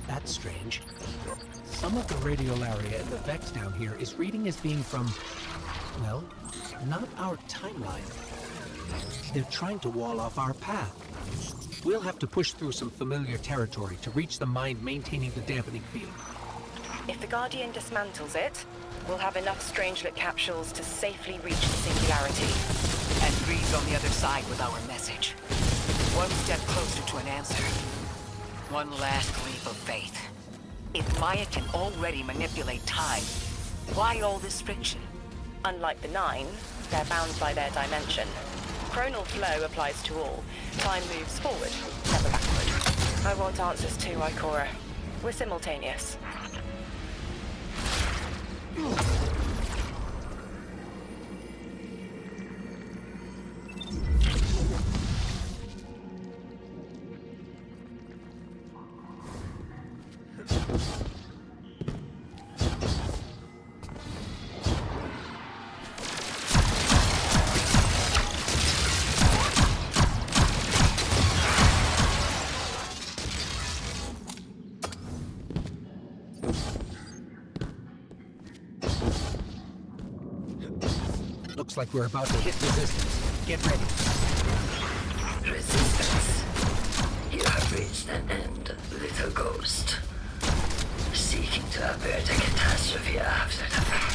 That's strange. Some of the radial area in the Vex down here is reading as being from, well, not our timeline. They're trying to wall off our path. We'll have to push through some familiar territory to reach the mine maintaining the dampening field. If the Guardian dismantles it, we'll have enough Strangelet capsules to safely reach the Singularity. And freeze on the other side with our message. One step closer to an answer. One last leap of faith. If Maya can already manipulate time, why all this friction? Unlike the Nine, they're bound by their dimension. Chronal flow applies to all. Time moves forward, never backward. I want answers too, Ikora. We're simultaneous. Looks like we're about to hit resistance. Get ready. Resistance. You have reached an end, little ghost. Seeking to avert a catastrophe after the fact.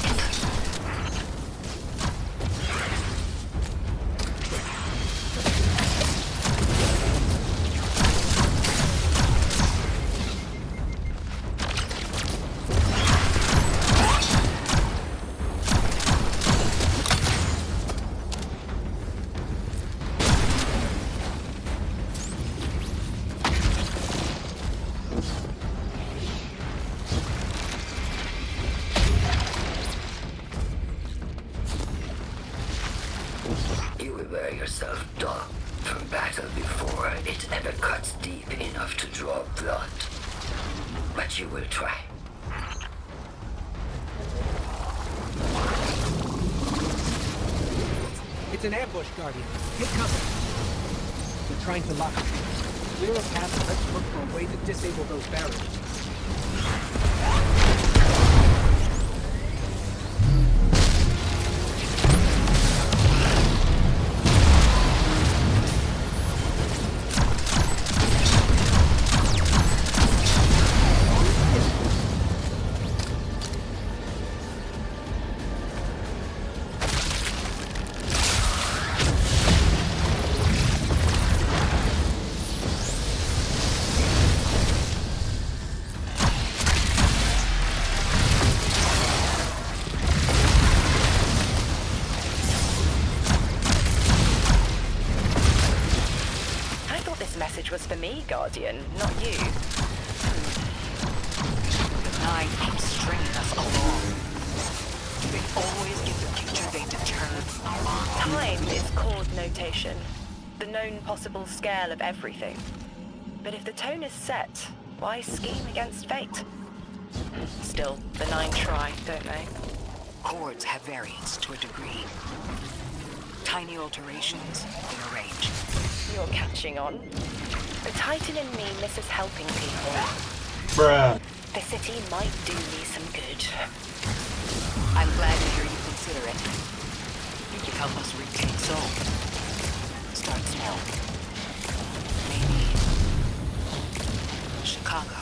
You will wear yourself down from battle before it ever cuts deep enough to draw blood. But you will try. It's an ambush, Guardian. Get cover. They're trying to lock us. Clear a path and let's look for a way to disable those barriers. Was for me, Guardian, not you. The Nine keep stringing us along. Do they always get the future they determine? Time is chord notation, the known possible scale of everything. But if the tone is set, why scheme against fate? Still, the Nine try, don't they? Chords have variance to a degree. Tiny alterations in a range. You're catching on. The Titan in me misses helping people. Bruh. The city might do me some good. I'm glad to hear you consider it. You can help us retake Seoul. Start small. Maybe Chicago.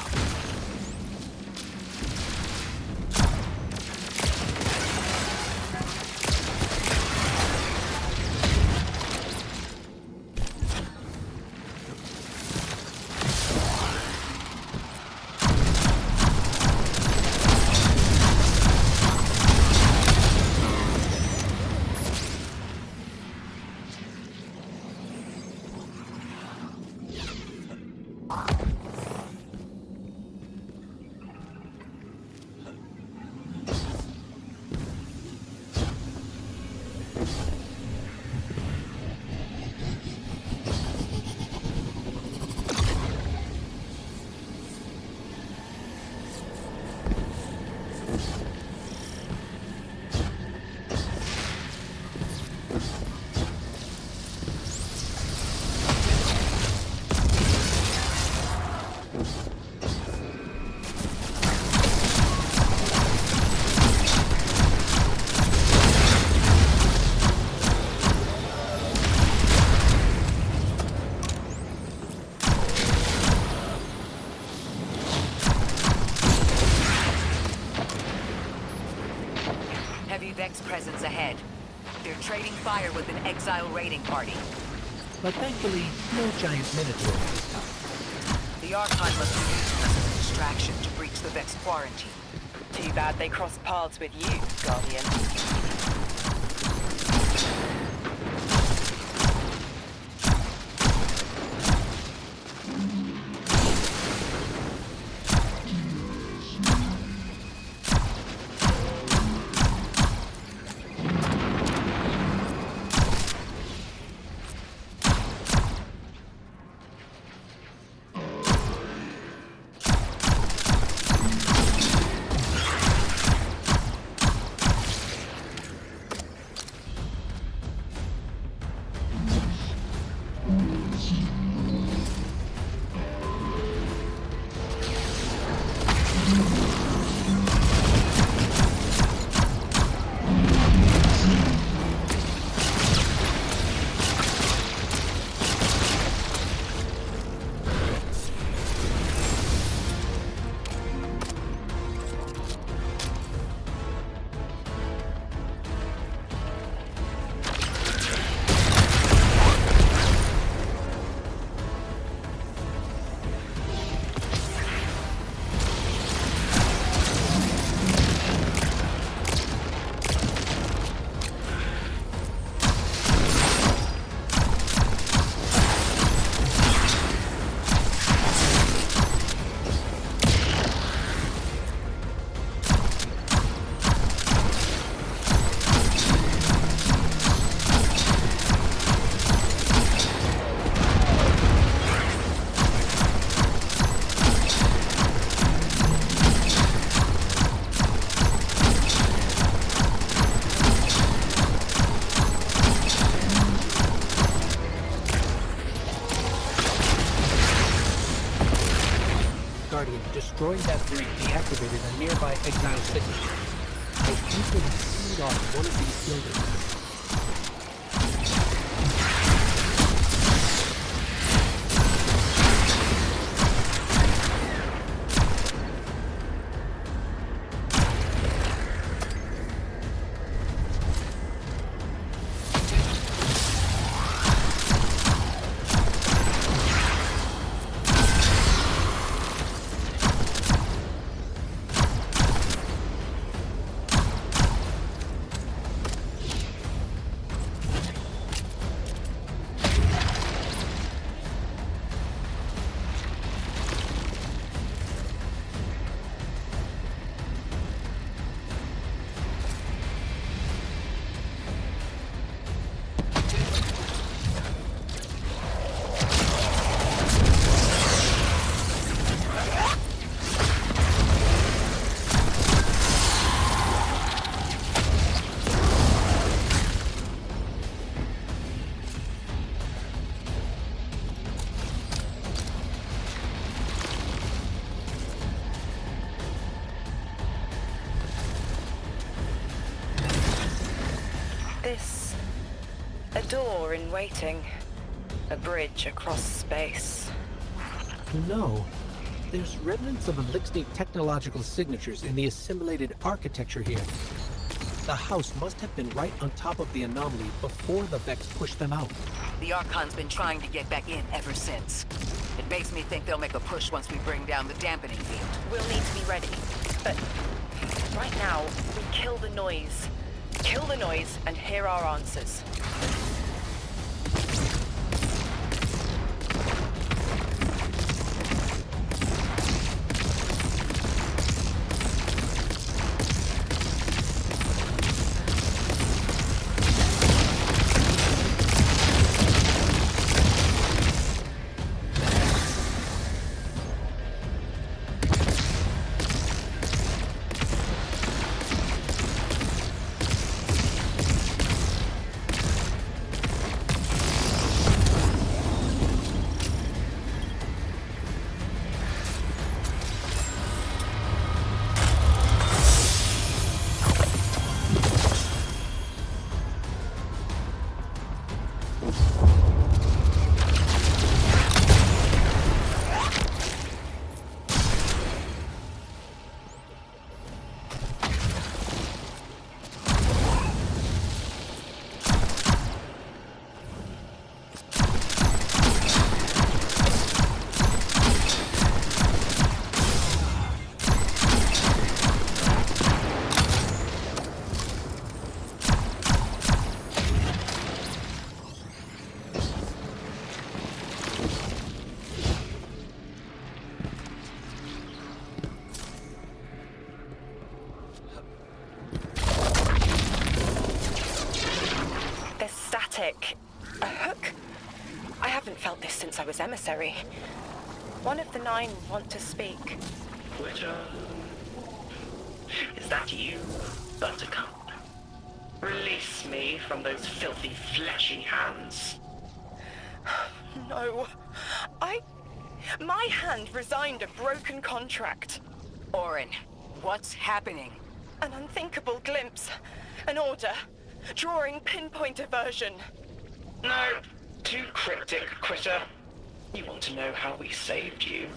fire with an exile raiding party. But thankfully, no giant minotaur this time. The Archon must be using us as a distraction to breach the Vex quarantine. Too bad they crossed paths with you, Guardian. Guardian, destroying that breach deactivated a nearby exile signature. I think it has sealed off one of these buildings. This... a door in waiting. A bridge across space. No. There's remnants of Elixir technological signatures in the assimilated architecture here. The house must have been right on top of the anomaly before the Vex pushed them out. The Archon's been trying to get back in ever since. It makes me think they'll make a push once we bring down the dampening field. We'll need to be ready. But right now, we kill the noise. Kill the noise and hear our answers. haven't felt this since I was emissary. One of the 9 want to speak. Twitter. Is that you, Buttercup? Release me from those filthy, fleshy hands. No. My hand resigned a broken contract. Orin, what's happening? An unthinkable glimpse. An order. Drawing pinpoint aversion. No, too cryptic, Quitter. You want to know how we saved you?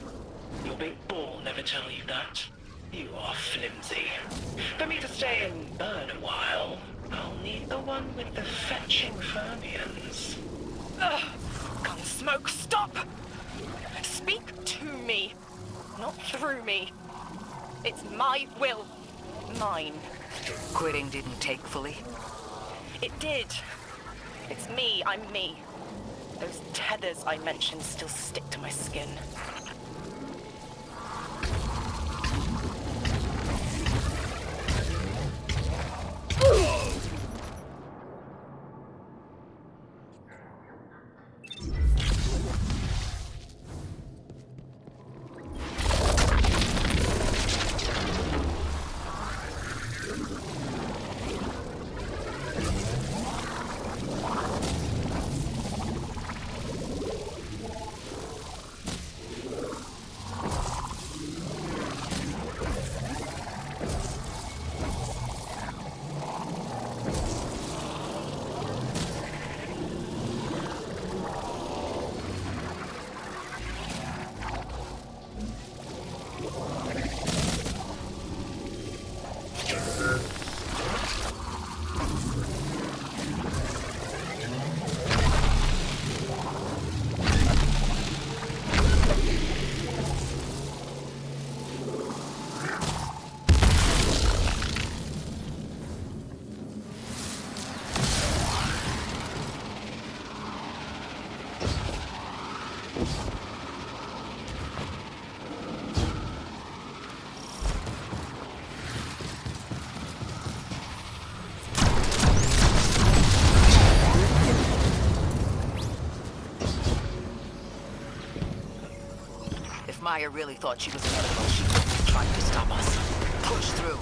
Your big ball never tell you that. You are flimsy. For me to stay and burn a while, I'll need the one with the fetching fermions. Ugh! Gunsmoke, stop! Speak to me, not through me. It's my will. Mine. Quitting didn't take fully? It did. It's me, I'm me. Those tethers I mentioned still stick to my skin. If Maya really thought she was inevitable, she wouldn't have tried to stop us. Push through.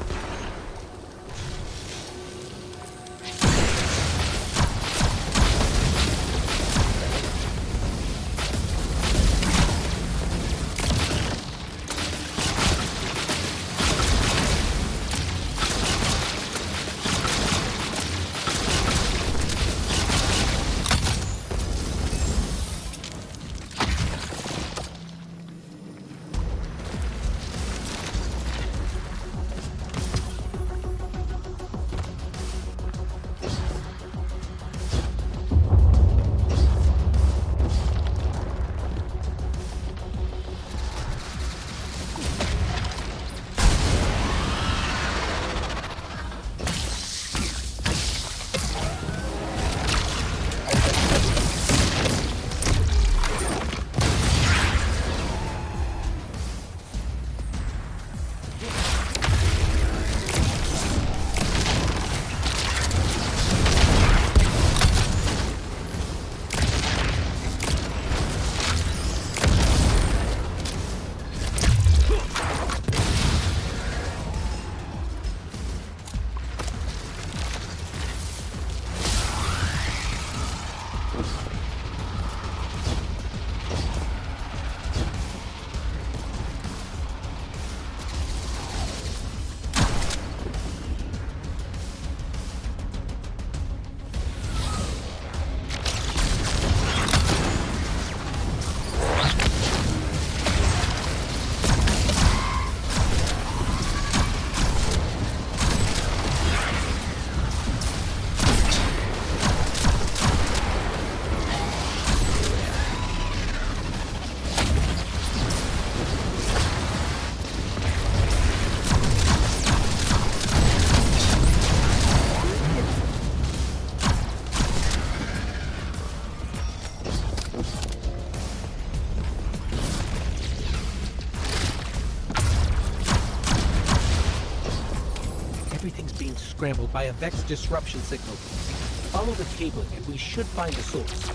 Everything's being scrambled by a Vex disruption signal. Follow the cabling and we should find the source.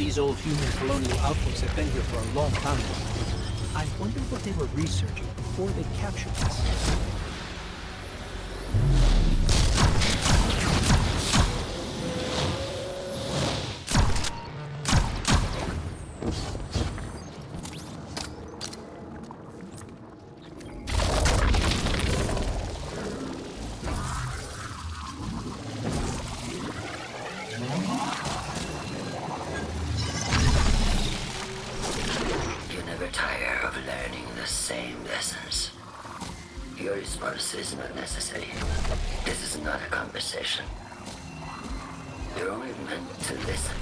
These old human colonial outposts have been here for a long time. I wonder what they were researching before they captured us. Your response is not necessary. This is not a conversation. You're only meant to listen.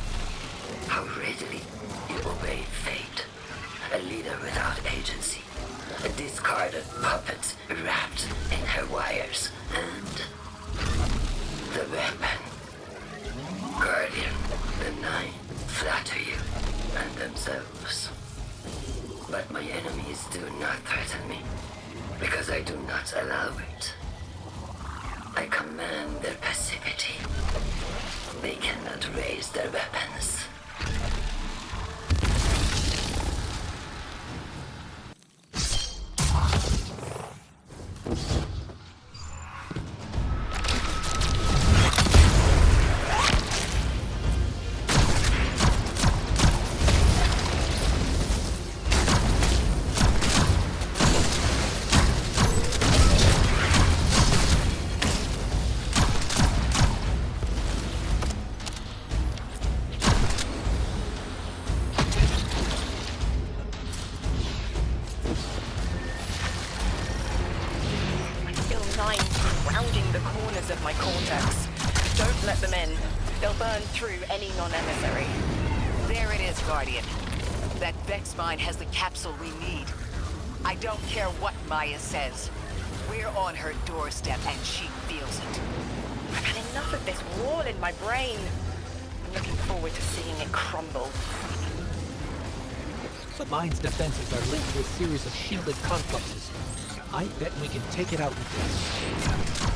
How readily you obey fate. A leader without agency. A discarded puppet wrapped in her wires. And the weapon. Guardian, the Nine flatter you and themselves. But my enemies do not threaten me. Because I do not allow it. I command their passivity. They cannot raise their weapons. Rounding the corners of my cortex. Don't let them in. They'll burn through any non-emissary. There it is, Guardian. That Vex mine has the capsule we need. I don't care what Maya says. We're on her doorstep and she feels it. I've had enough of this wall in my brain. I'm looking forward to seeing it crumble. The mine's defenses are linked to a series of shielded complexes. I bet we can take it out with this.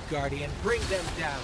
Guardian, bring them down.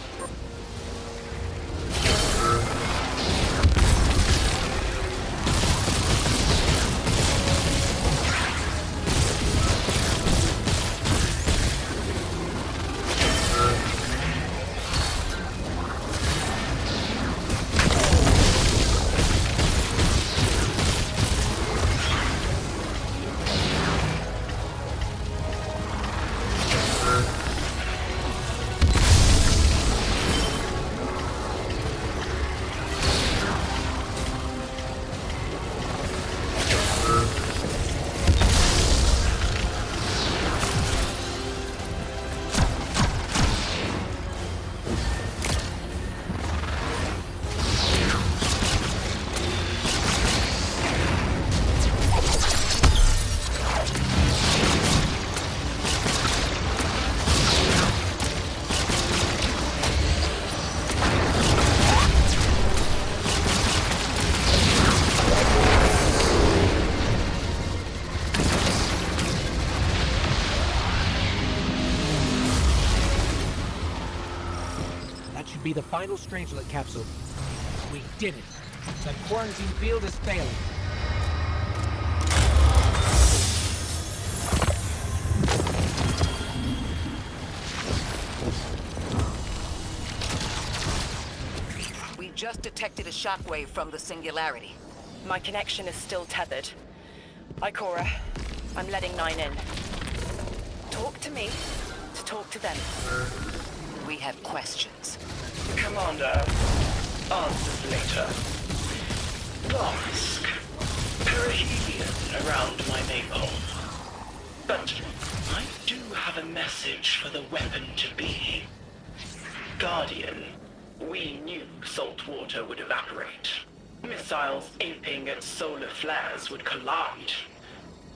be the final Strangelet capsule. We did it. The quarantine field is failing. We just detected a shockwave from the singularity. My connection is still tethered. Ikora, I'm letting 9 in. Talk to me to talk to them. We have questions. Commander, answers later. Blast. Perihelion around my napalm. But I do have a message for the weapon to be. Guardian, we knew salt water would evaporate. Missiles aping at solar flares would collide.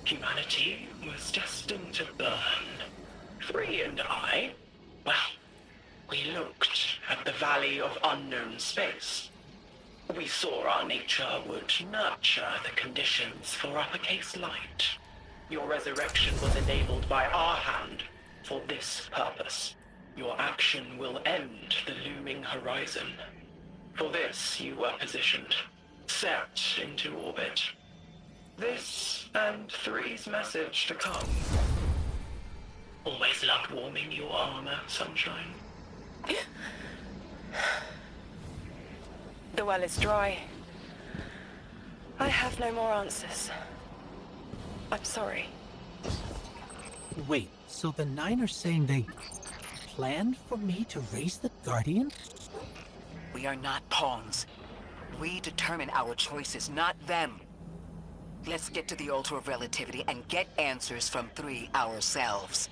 Humanity was destined to burn. 3 and I, well, we looked at the Valley of Unknown Space. We saw our nature would nurture the conditions for uppercase light. Your resurrection was enabled by our hand for this purpose. Your action will end the looming horizon. For this, you were positioned, set into orbit. This and 3's message to come. Always loved warming your armor, Sunshine. The well is dry. I have no more answers. I'm sorry. Wait, so the 9 are saying they planned for me to raise the Guardian? We are not pawns. We determine our choices, not them. Let's get to the Altar of Relativity and get answers from 3 ourselves.